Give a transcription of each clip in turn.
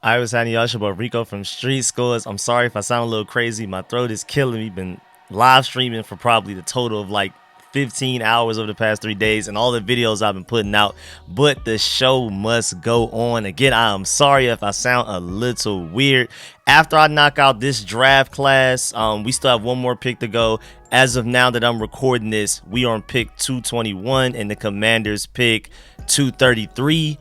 I was having y'all about Rico from Street Scores. I'm sorry if I sound a little crazy. My throat is killing me. Been live streaming for probably the total of like 15 hours over the past 3 days and all the videos I've been putting out, but the show must go on. Again, I am sorry if I sound a little weird. After I knock out this draft class, we still have one more pick to go. As of now that I'm recording this, we are on pick 221 and the Commanders pick 233.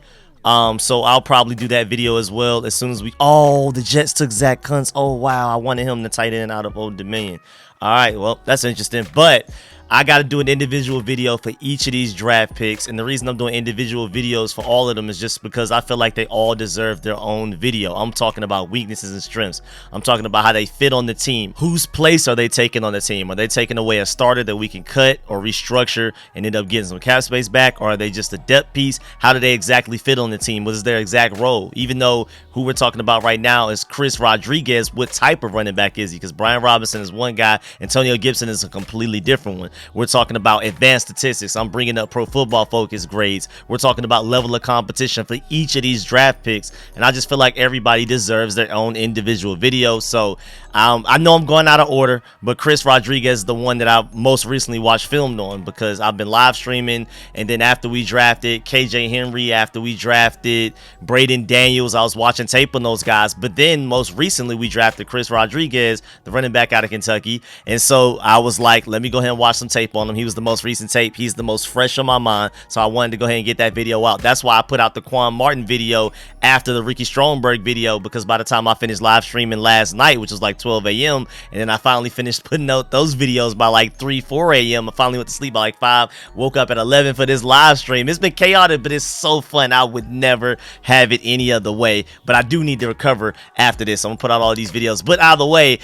So I'll probably do that video as well as soon as the Jets took Zach Kuntz. Oh wow, I wanted him to tight end out of Old Dominion. All right, well, that's interesting, but I got to do an individual video for each of these draft picks, and the reason I'm doing individual videos for all of them is just because I feel like they all deserve their own video. I'm talking about weaknesses and strengths. I'm talking about how they fit on the team. Whose place are they taking on the team? Are they taking away a starter that we can cut or restructure and end up getting some cap space back, or are they just a depth piece? How do they exactly fit on the team? What is their exact role? Even though who we're talking about right now is Chris Rodriguez, what type of running back is he? Because Brian Robinson is one guy, Antonio Gibson is a completely different one. We're talking about advanced statistics. I'm bringing up Pro Football Focus grades. We're talking about level of competition for each of these draft picks, and I just feel like everybody deserves their own individual video. So I know I'm going out of order, but Chris Rodriguez is the one that I most recently watched filmed on because I've been live streaming, and then after we drafted KJ Henry, after we drafted Braden Daniels, I was watching tape on those guys. But then most recently we drafted Chris Rodriguez, the running back out of Kentucky, and so I was like, let me go ahead and watch some tape on him. He was the most recent tape. He's the most fresh on my mind, so I wanted to go ahead and get that video out. That's why I put out the Quan Martin video after the Ricky Stromberg video, because by the time I finished live streaming last night, which was like 12 a.m., and then I finally finished putting out those videos by like 4 a.m. I finally went to sleep by like 5, woke up at 11 for this live stream. It's been chaotic, but it's so fun. I would never have it any other way, but I do need to recover after this. I'm gonna put out all these videos, but either way,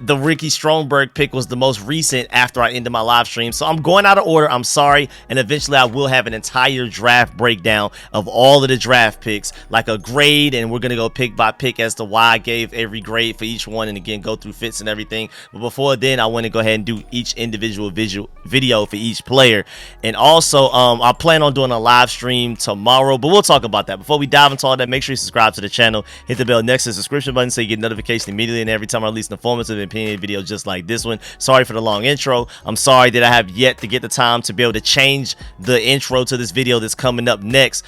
the Ricky Stromberg pick was the most recent after I ended my live stream. So I'm going out of order. I'm sorry. And eventually I will have an entire draft breakdown of all of the draft picks, like a grade. And we're going to go pick by pick as to why I gave every grade for each one. And again, go through fits and everything. But before then, I want to go ahead and do each individual video for each player. And also, I plan on doing a live stream tomorrow, but we'll talk about that. Before we dive into all that, make sure you subscribe to the channel. Hit the bell next to the subscription button so you get notification immediately and every time I release an informative and opinion video just like this one. Sorry for the long intro. I'm sorry that I have yet to get the time to be able to change the intro to this video that's coming up next.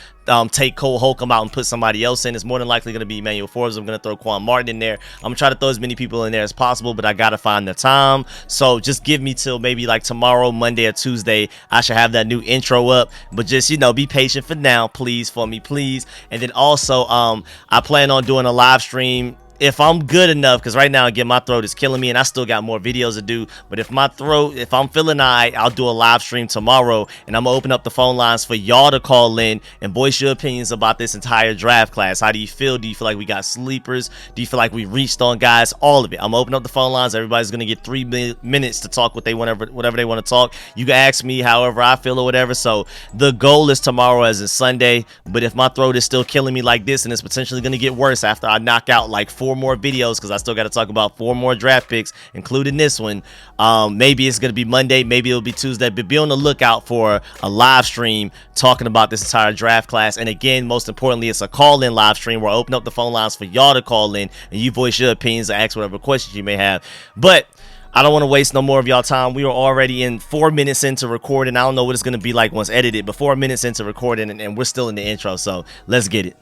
Take Cole Holcomb out and put somebody else in. It's more than likely going to be Emmanuel Forbes. I'm going to throw Quan Martin in there. I'm going to try to throw as many people in there as possible, but I got to find the time. So just give me till maybe like tomorrow, Monday or Tuesday. I should have that new intro up, but just, you know, be patient for now, please, for me, please. And then also, I plan on doing a live stream if I'm good enough, because right now, again, my throat is killing me and I still got more videos to do. But if I'm feeling all right, I'll do a live stream tomorrow, and I'm gonna open up the phone lines for y'all to call in and voice your opinions about this entire draft class. How do you feel? Do you feel like we got sleepers? Do you feel like we reached on guys? All of it. I'm gonna open up the phone lines. Everybody's gonna get 3 minutes to talk whatever they want to talk. You can ask me however I feel or whatever. So the goal is tomorrow, as in Sunday. But if my throat is still killing me like this, and it's potentially gonna get worse after I knock out like 4 more videos, because I still got to talk about 4 more draft picks, including this one. Maybe it's going to be Monday, maybe it'll be Tuesday, but be on the lookout for a live stream talking about this entire draft class. And again, most importantly, it's a call-in live stream where I open up the phone lines for y'all to call in and you voice your opinions or ask whatever questions you may have. But I don't want to waste no more of y'all time. We are already in 4 minutes into recording. I don't know what it's going to be like once edited, but 4 minutes into recording, and we're still in the intro, so let's get it.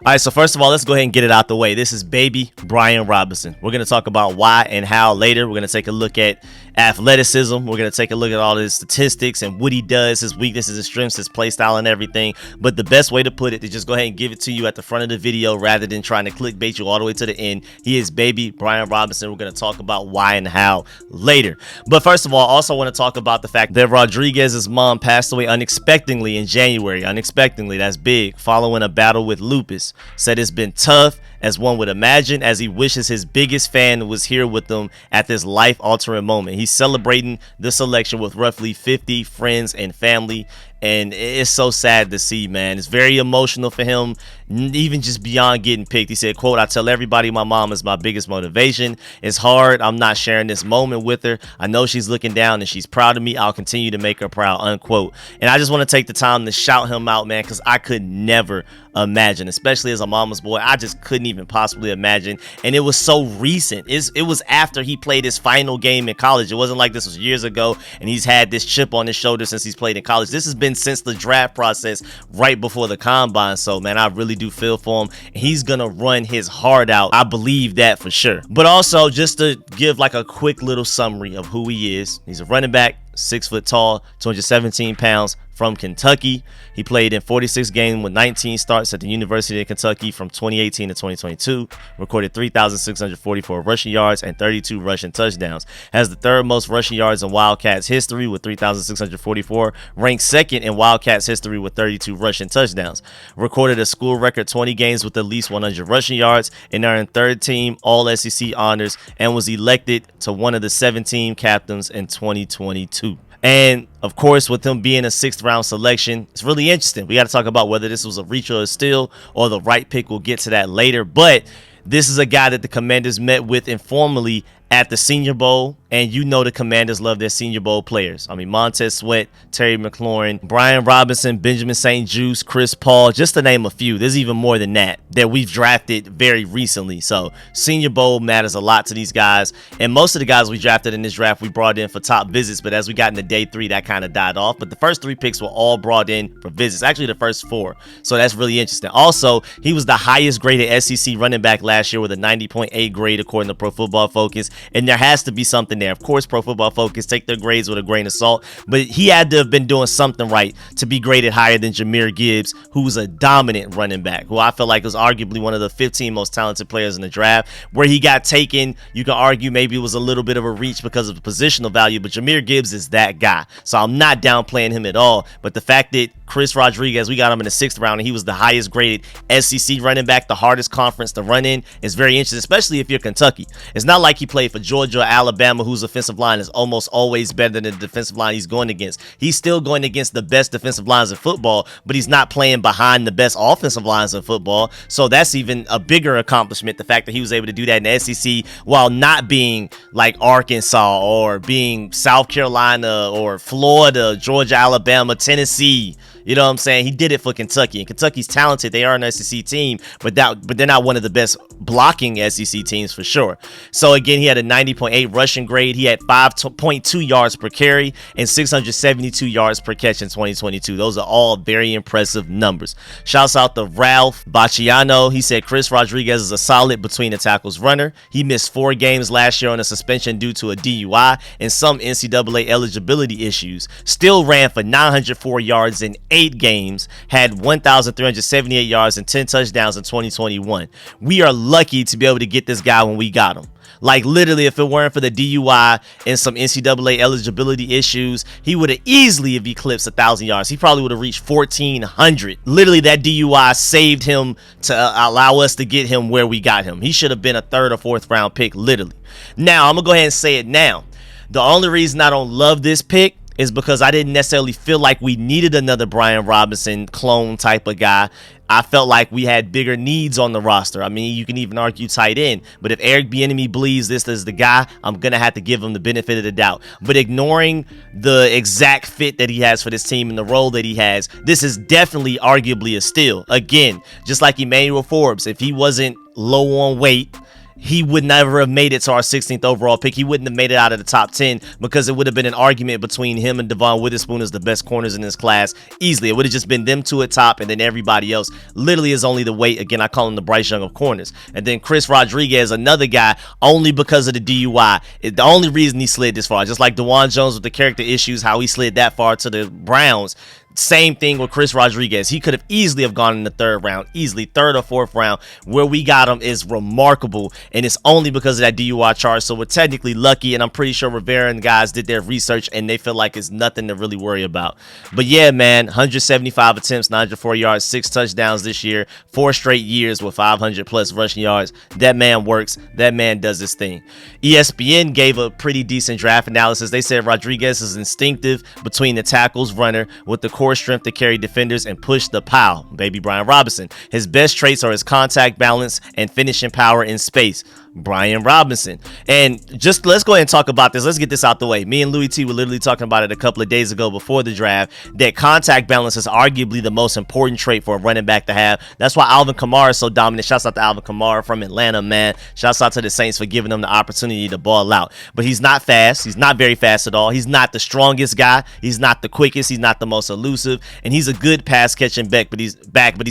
All right, so first of all, let's go ahead and get it out the way. This is baby Brian Robinson. We're going to talk about why and how later. We're going to take a look at athleticism. We're going to take a look at all his statistics and what he does, his weaknesses, his strengths, his play style, and everything. But the best way to put it is just go ahead and give it to you at the front of the video rather than trying to clickbait you all the way to the end. He is baby Brian Robinson. We're going to talk about why and how later. But first of all, I also want to talk about the fact that Rodriguez's mom passed away unexpectedly in January. Unexpectedly, that's big, following a battle with lupus. Said it's been tough, as one would imagine, as he wishes his biggest fan was here with them at this life-altering moment. He's celebrating the selection with roughly 50 friends and family, And it's so sad to see, man. It's very emotional for him, even just beyond getting picked. He said, quote, "I tell everybody my mom is my biggest motivation. It's hard. I'm not sharing this moment with her. I know she's looking down and she's proud of me. I'll continue to make her proud," unquote. And I just want to take the time to shout him out, man, because I could never imagine, especially as a mama's boy. I just couldn't even possibly imagine. And it was so recent. It was after he played his final game in college. It wasn't like this was years ago and he's had this chip on his shoulder since he's played in college. This has been since the draft process right before the combine. So, man, I really do feel for him. He's gonna run his heart out. I believe that for sure. But also, just to give like a quick little summary of who he is. He's a running back, 6 foot tall, 217 pounds, from Kentucky. He played in 46 games with 19 starts at the University of Kentucky from 2018 to 2022, recorded 3,644 rushing yards and 32 rushing touchdowns. Has the third most rushing yards in Wildcats history with 3,644, ranked second in Wildcats history with 32 rushing touchdowns. Recorded a school record 20 games with at least 100 rushing yards and earned third team All-SEC honors and was elected to one of the 17 captains in 2022. And of course, with him being a 6th round selection, it's really interesting. We got to talk about whether this was a reach or a steal or the right pick. We'll get to that later. But this is a guy that the Commanders met with informally at the Senior Bowl, and you know the Commanders love their Senior Bowl players. I mean, Montez Sweat, Terry McLaurin, Brian Robinson, Benjamin St. Juste, Chris Paul, just to name a few. There's even more than that we've drafted very recently. So Senior Bowl matters a lot to these guys, and most of the guys we drafted in this draft we brought in for top visits, but as we got into day 3, that kind of died off. But the first 3 picks were all brought in for visits, actually the first 4. So that's really interesting. Also, he was the highest graded SEC running back last year with a 90.8 grade according to Pro Football Focus. And there has to be something there. Of course, Pro Football Focus take their grades with a grain of salt, but he had to have been doing something right to be graded higher than Jahmyr Gibbs, who's a dominant running back, who I feel like was arguably one of the 15 most talented players in the draft. Where he got taken, you can argue maybe it was a little bit of a reach because of the positional value, but Jahmyr Gibbs is that guy. So I'm not downplaying him at all. But the fact that Chris Rodriguez, we got him in the 6th round, and he was the highest graded SEC running back, the hardest conference to run in, is very interesting, especially if you're Kentucky. It's not like he played for Georgia or Alabama, whose offensive line is almost always better than the defensive line he's going against. He's still going against the best defensive lines in football, but he's not playing behind the best offensive lines in football. So that's even a bigger accomplishment, the fact that he was able to do that in the SEC while not being like Arkansas or being South Carolina or Florida, Georgia, Alabama, Tennessee. You know what I'm saying? He did it for Kentucky, and Kentucky's talented. They are an SEC team, but they're not one of the best blocking SEC teams for sure. So again, he had a 90.8 rushing grade. He had 5.2 yards per carry and 672 yards per catch in 2022. Those are all very impressive numbers. Shouts out to Ralph Bacciano. He said Chris Rodriguez is a solid between the tackles runner. He missed 4 games last year on a suspension due to a DUI and some NCAA eligibility issues. Still ran for 904 yards in 8 games, had 1,378 yards and 10 touchdowns in 2021. We are lucky to be able to get this guy when we got him. Like, literally, if it weren't for the DUI and some NCAA eligibility issues, he would have easily have eclipsed 1,000 yards. He probably would have reached 1,400. Literally, that DUI saved him to allow us to get him where we got him. He should have been a 3rd or 4th round pick, literally. Now, I'm going to go ahead and say it now. The only reason I don't love this pick is because I didn't necessarily feel like we needed another Brian Robinson clone type of guy. I felt like we had bigger needs on the roster. I mean, you can even argue tight end, but if Eric Bieniemy believes this is the guy, I'm going to have to give him the benefit of the doubt. But ignoring the exact fit that he has for this team and the role that he has, this is definitely arguably a steal. Again, just like Emmanuel Forbes, if he wasn't low on weight, he would never have made it to our 16th overall pick. He wouldn't have made it out of the top 10 because it would have been an argument between him and Devon Witherspoon as the best corners in this class easily. It would have just been them two at top, and then everybody else literally is only the weight. Again, I call him the Bryce Young of corners. And then Chris Rodriguez, another guy, only because of the DUI. The only reason he slid this far, just like DeJuan Jones with the character issues, how he slid that far to the Browns. Same thing with Chris Rodriguez. He could have easily have gone in the 3rd round, easily 3rd or 4th round. Where we got him is remarkable, and it's only because of that DUI charge. So we're technically lucky, and I'm pretty sure Rivera and the guys did their research, and they feel like it's nothing to really worry about. But yeah, man, 175 attempts, 904 yards, 6 touchdowns this year, 4 straight years with 500 plus rushing yards. That man works. That man does his thing. ESPN gave a pretty decent draft analysis. They said Rodriguez is instinctive between the tackles runner with the core strength to carry defenders and push the pow. Baby Brian Robinson. His best traits are his contact balance and finishing power in space. Brian Robinson. And just let's go ahead and talk about this. Let's get this out the way. Me and Louis T were literally talking about it a couple of days ago before the draft, that contact balance is arguably the most important trait for a running back to have. That's why Alvin Kamara is so dominant. Shouts out to Alvin Kamara from Atlanta, man. Shouts out to the Saints for giving him the opportunity to ball out. But he's not fast. He's not very fast at all. He's not the strongest guy. He's not the quickest. He's not the most elusive. And he's a good pass catching back, but he's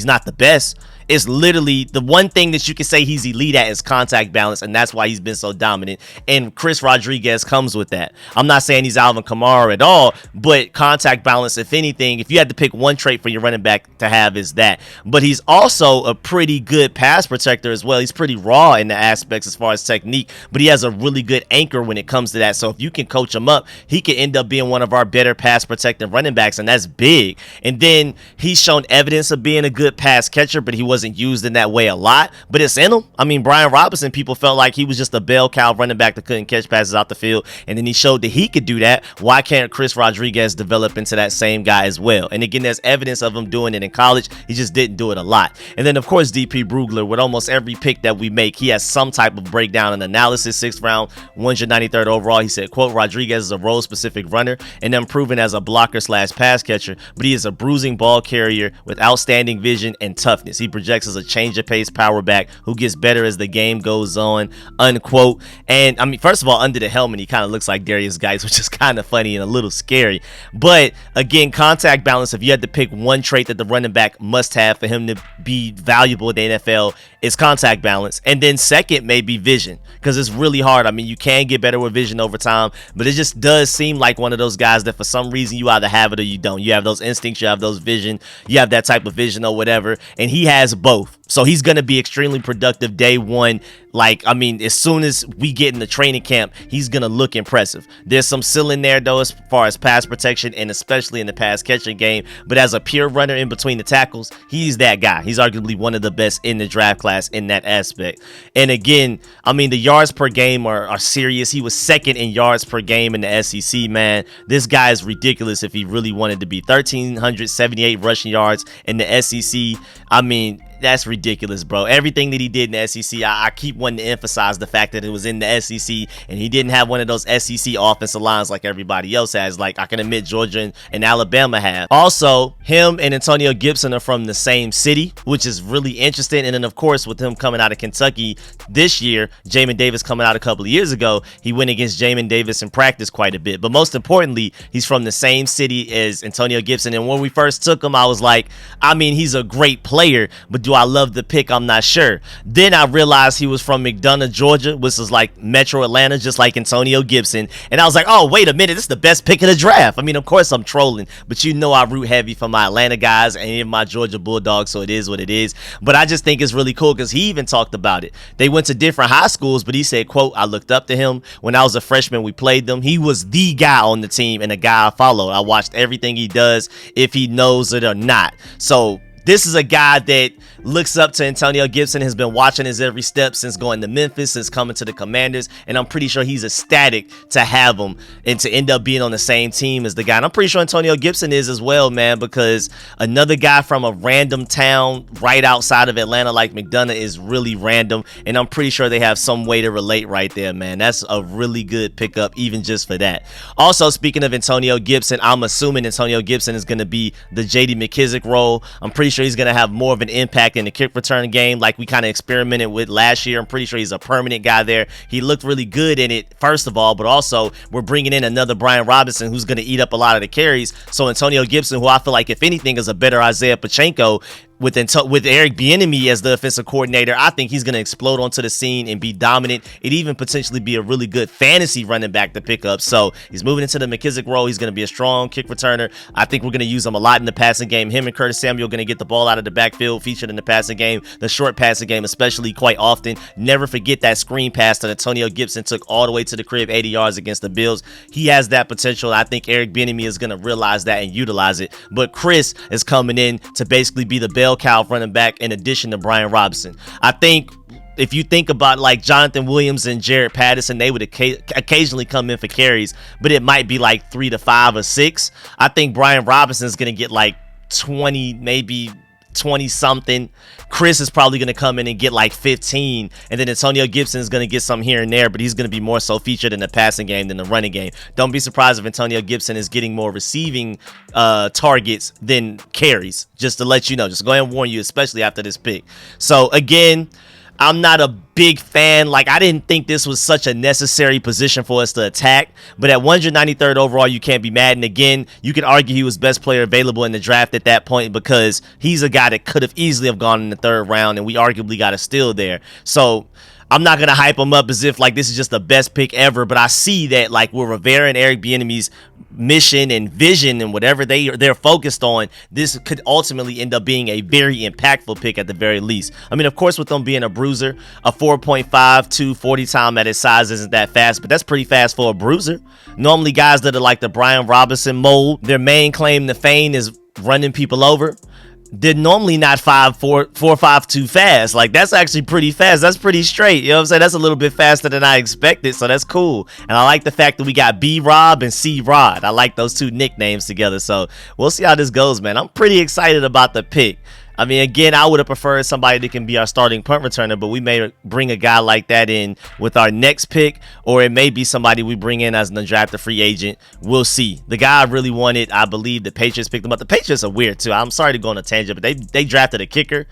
not the best. It's literally the one thing that you can say he's elite at is contact balance, and that's why he's been so dominant. And Chris Rodriguez comes with that. I'm not saying he's Alvin Kamara at all, but contact balance, if anything, if you had to pick one trait for your running back to have, is that. But he's also a pretty good pass protector as well. He's pretty raw in the aspects as far as technique, but he has a really good anchor when it comes to that. So if you can coach him up, he could end up being one of our better pass protecting running backs, and that's big. And then he's shown evidence of being a good pass catcher, but he wasn't used in that way a lot, but it's in him. I mean, Brian Robinson, people felt like he was just a bell cow running back that couldn't catch passes out the field, and then he showed that he could do that. Why can't Chris Rodriguez develop into that same guy as well? And again, there's evidence of him doing it in college. He just didn't do it a lot. And then, of course, DP Brugler, with almost every pick that we make, he has some type of breakdown and analysis. 6th round, 193rd overall. He said, quote, Rodriguez is a role-specific runner and then proven as a blocker/pass catcher, but he is a bruising ball carrier with outstanding vision and toughness. He projects as a change of pace power back who gets better as the game goes on, unquote. And I mean, first of all, under the helmet, he kind of looks like Darius Geis, which is kind of funny and a little scary. But again, contact balance, if you had to pick one trait that the running back must have for him to be valuable in the NFL, is contact balance. And then second, maybe vision, because it's really hard. I mean, you can get better with vision over time, but it just does seem like one of those guys that for some reason you either have it or you don't. You have those instincts, you have those vision, you have that type of vision or whatever, and he has both. So he's going to be extremely productive day one. Like, I mean, as soon as we get in the training camp, he's going to look impressive. There's some ceiling there, though, as far as pass protection and especially in the pass catching game. But as a pure runner in between the tackles, he's that guy. He's arguably one of the best in the draft class in that aspect. And again, I mean, the yards per game are serious. He was second in yards per game in the SEC, man. This guy is ridiculous if he really wanted to be. 1,378 rushing yards in the SEC. I mean, that's ridiculous, bro. Everything that he did in the SEC, I keep wanting to emphasize the fact that it was in the SEC and he didn't have one of those SEC offensive lines like everybody else has, like I can admit Georgia and Alabama have. Also, him and Antonio Gibson are from the same city, which is really interesting. And then, of course, with him coming out of Kentucky this year, Jamin Davis coming out a couple of years ago, he went against Jamin Davis in practice quite a bit. But most importantly, he's from the same city as Antonio Gibson. And when we first took him, I was like, I mean, he's a great player, but do I love the pick? I'm not sure. Then I realized he was from McDonough, Georgia, which is like Metro Atlanta, just like Antonio Gibson. And I was like, oh, wait a minute, this is the best pick of the draft. I mean, of course I'm trolling, but you know I root heavy for my Atlanta guys and even my Georgia Bulldogs, so it is what it is. But I just think it's really cool because he even talked about it. They went to different high schools, but he said, quote, I looked up to him. When I was a freshman, we played them. He was the guy on the team and the guy I followed. I watched everything he does, if he knows it or not. So this is a guy that looks up to Antonio Gibson, has been watching his every step since going to Memphis, since coming to the Commanders, and I'm pretty sure he's ecstatic to have him and to end up being on the same team as the guy. And I'm pretty sure Antonio Gibson is as well, man, because another guy from a random town right outside of Atlanta like McDonough is really random, and I'm pretty sure they have some way to relate right there, man. That's a really good pickup, even just for that. Also, speaking of Antonio Gibson, I'm assuming Antonio Gibson is going to be the J.D. McKissick role. I'm pretty sure he's going to have more of an impact in the kick return game like we kind of experimented with last year. I'm pretty sure he's a permanent guy there. He looked really good in it, first of all, but also we're bringing in another Brian Robinson who's going to eat up a lot of the carries. So Antonio Gibson, who I feel like, if anything, is a better Isaiah Pacheco, with Eric Bieniemy as the offensive coordinator, I think he's going to explode onto the scene and be dominant. It'd even potentially be a really good fantasy running back to pick up. So he's moving into the McKissick role. He's going to be a strong kick returner. I think we're going to use him a lot in the passing game. Him and Curtis Samuel are going to get the ball out of the backfield, featured in the passing game, the short passing game especially, quite often. Never forget that screen pass that Antonio Gibson took all the way to the crib, 80 yards against the Bills. He has that potential. I think Eric Bieniemy is going to realize that and utilize it. But Chris is coming in to basically be the bell cow running back in addition to Brian Robinson. I think if you think about like Jonathan Williams and Jared Patterson, they would occasionally come in for carries, but it might be like 3 to 5 or 6. I think Brian Robinson is going to get like 20, maybe 20 something. Chris is probably going to come in and get like 15, and then Antonio Gibson is going to get some here and there, but he's going to be more so featured in the passing game than the running game. Don't be surprised if Antonio Gibson is getting more receiving targets than carries, just to let you know. Just go ahead and warn you, especially after this pick. So again, I'm not a big fan. Like, I didn't think this was such a necessary position for us to attack, but at 193rd overall, you can't be mad. And again, you could argue he was best player available in the draft at that point, because he's a guy that could have easily have gone in the 3rd round, and we arguably got a steal there. So I'm not going to hype him up as if like this is just the best pick ever, but I see that like with Rivera and Eric Bieniemy's mission and vision and whatever they're focused on, this could ultimately end up being a very impactful pick at the very least. I mean, of course, with them being a bruiser, a 4.52 40 time at his size isn't that fast, but that's pretty fast for a bruiser. Normally guys that are like the Brian Robinson mold, their main claim to fame is running people over. They're normally not 5'4", too fast. Like, that's actually pretty fast. That's pretty straight. You know what I'm saying? That's a little bit faster than I expected, so that's cool. And I like the fact that we got B-Rob and C-Rod. I like those two nicknames together, so we'll see how this goes, man. I'm pretty excited about the pick. I mean, again, I would have preferred somebody that can be our starting punt returner, but we may bring a guy like that in with our next pick, or it may be somebody we bring in as an undrafted free agent. We'll see. The guy I really wanted, I believe the Patriots picked him up. The Patriots are weird, too. I'm sorry to go on a tangent, but they drafted a kicker,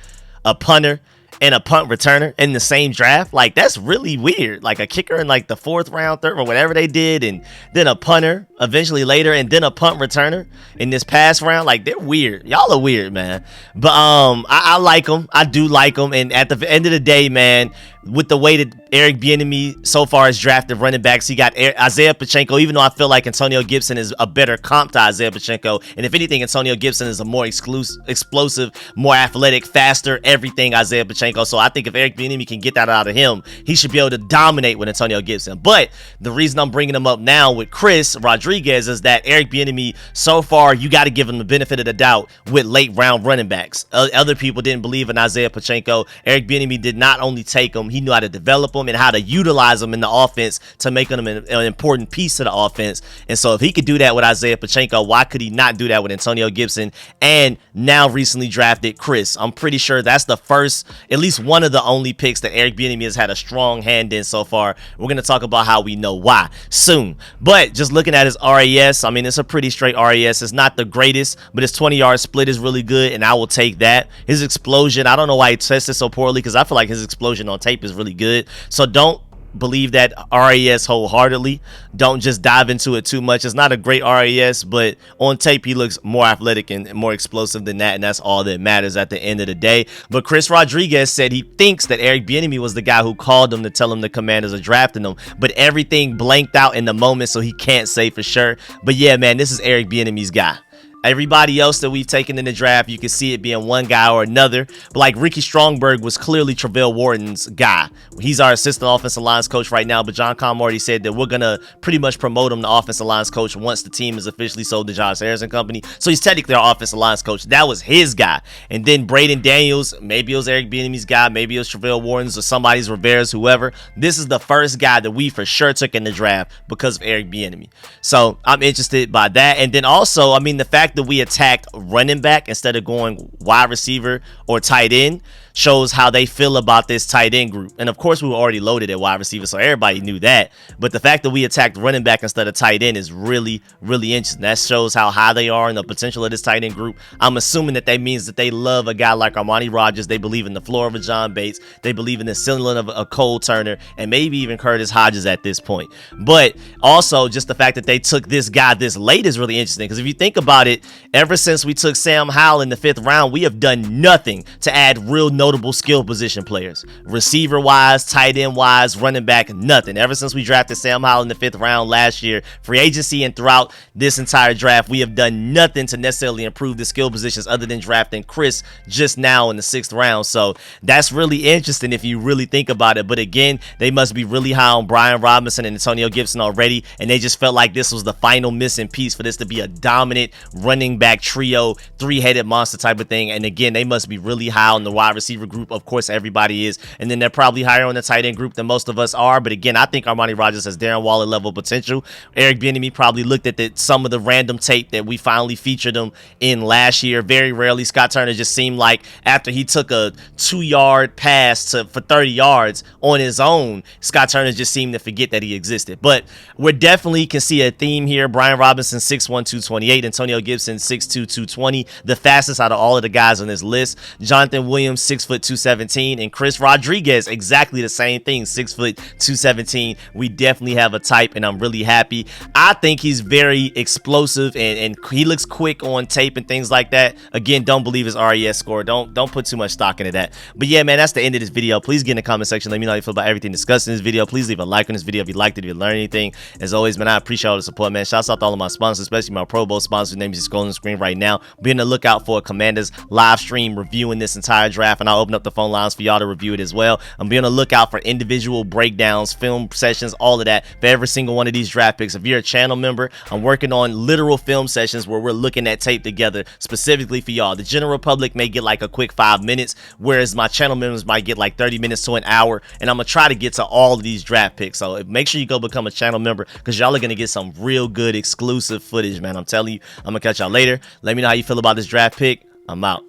a punter, and a punt returner in the same draft. Like, that's really weird. Like, a kicker in like the 4th round, 3rd, or whatever they did, and then a punter eventually later, and then a punt returner in this past round. Like, they're weird. Y'all are weird, man. But I like them. I do like them. And at the end of the day, man, with the way that Eric Bieniemy so far has drafted running backs, he got Isaiah Pacheco, even though I feel like Antonio Gibson is a better comp to Isaiah Pacheco. And if anything, Antonio Gibson is a more explosive, more athletic, faster, everything Isaiah Pacheco. So I think if Eric Bieniemy can get that out of him, he should be able to dominate with Antonio Gibson. But the reason I'm bringing him up now with Chris Rodriguez is that Eric Bieniemy, so far, you got to give him the benefit of the doubt with late round running backs. Other people didn't believe in Isaiah Pacheco. Eric Bieniemy did not only take him, he knew how to develop him and how to utilize him in the offense to make him an important piece of the offense. And so if he could do that with Isaiah Pacheco, why could he not do that with Antonio Gibson and now recently drafted Chris? I'm pretty sure that's the first, at least one of the only picks that Eric Bieniemy has had a strong hand in so far. We're going to talk about how we know why soon. But just looking at his RAS, I mean, it's a pretty straight RAS. It's not the greatest, but his 20-yard split is really good, and I will take that. His explosion, I don't know why he tested so poorly, because I feel like his explosion on tape is really good. So don't believe that RAS wholeheartedly. Don't just dive into it too much. It's not a great RAS, but on tape he looks more athletic and more explosive than that, and that's all that matters at the end of the day. But Chris Rodriguez said he thinks that Eric Bieniemy was the guy who called him to tell him the Commanders are drafting him, but everything blanked out in the moment, so he can't say for sure. But yeah, man, this is Eric Bieniemy's guy. Everybody else that we've taken in the draft, you can see it being one guy or another. But like Ricky Stromberg was clearly Travell Wharton's guy. He's our assistant offensive lines coach right now, but John Comm already said that we're going to pretty much promote him to offensive lines coach once the team is officially sold to Josh Harrison Company. So he's technically our offensive lines coach. That was his guy. And then Braden Daniels, maybe it was Eric Bieniemy's guy, maybe it was Travell Wharton's or somebody's, Rivera's, whoever. This is the first guy that we for sure took in the draft because of Eric Bieniemy. So I'm interested by that. And then also, I mean, the fact that we attacked running back instead of going wide receiver or tight end shows how they feel about this tight end group. And of course, we were already loaded at wide receiver, so everybody knew that. But the fact that we attacked running back instead of tight end is really, really interesting. That shows how high they are in the potential of this tight end group. I'm assuming that means that they love a guy like Armani Rogers. They believe in the floor of a John Bates. They believe in the ceiling of a Cole Turner, and maybe even Curtis Hodges at this point. But also, just the fact that they took this guy this late is really interesting, because if you think about it, ever since we took Sam Howell in the 5th round, we have done nothing to add real notable skill position players. Receiver wise, tight end wise, running back, nothing. Ever since we drafted Sam Howell in the 5th round last year, free agency and throughout this entire draft, we have done nothing to necessarily improve the skill positions other than drafting Chris just now in the 6th round. So that's really interesting if you really think about it. But again, they must be really high on Brian Robinson and Antonio Gibson already, and they just felt like this was the final missing piece for this to be a dominant running back trio, three-headed monster type of thing. And again, they must be really high on the wide receiver receiver group. Of course, everybody is. And then they're probably higher on the tight end group than most of us are. But again, I think Armani Rogers has Darren Waller level potential. Eric Bieniemy probably looked at some of the random tape that we finally featured him in last year. Very rarely, Scott Turner just seemed like after he took a 2-yard pass for 30 yards on his own, Scott Turner just seemed to forget that he existed. But we definitely can see a theme here. Brian Robinson, 6'1", 228. Antonio Gibson, 6'2", 220. The fastest out of all of the guys on this list. Jonathan Williams, 6', 217. And Chris Rodriguez, exactly the same thing, 6', 217. We definitely have a type, and I'm really happy. I think he's very explosive, and he looks quick on tape and things like that. Again, don't believe his RES score. Don't put too much stock into that. But yeah, man, that's the end of this video. Please get in the comment section. Let me know how you feel about everything discussed in this video. Please leave a like on this video if you liked it, if you learned anything. As always, man, I appreciate all the support, man. Shouts out to all of my sponsors, especially my Pro Bowl sponsors. Names just scrolling on the screen right now. Be on the lookout for a Commanders live stream reviewing this entire draft, and I'll open up the phone lines for y'all to review it as well. I'm be on the lookout for individual breakdowns, film sessions, all of that for every single one of these draft picks. If you're a channel member, I'm working on literal film sessions where we're looking at tape together specifically for y'all. The general public may get like a quick 5 minutes, whereas my channel members might get like 30 minutes to an hour, and I'm gonna try to get to all of these draft picks. So make sure you go become a channel member, because y'all are gonna get some real good exclusive footage, man. I'm telling you. I'm gonna catch y'all later. Let me know how you feel about this draft pick. I'm out.